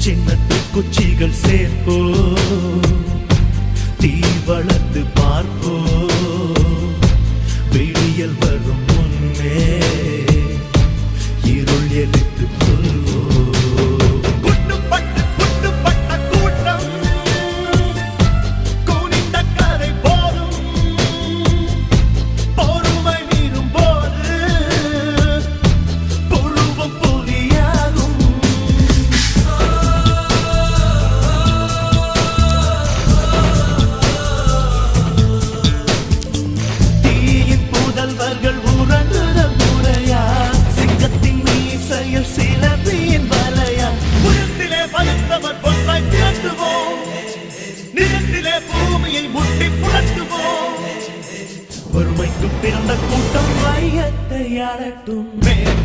சின்னத்து குச்சிகள் சேர்ப்போ தீ வளர்த்து பார்ப்போ விடியல் வரும் முன்னே இருள் எரித்து கொள்வோ வறுமைக்கு பிறந்த கூட்டம் வையத்தை ஆளட்டும்.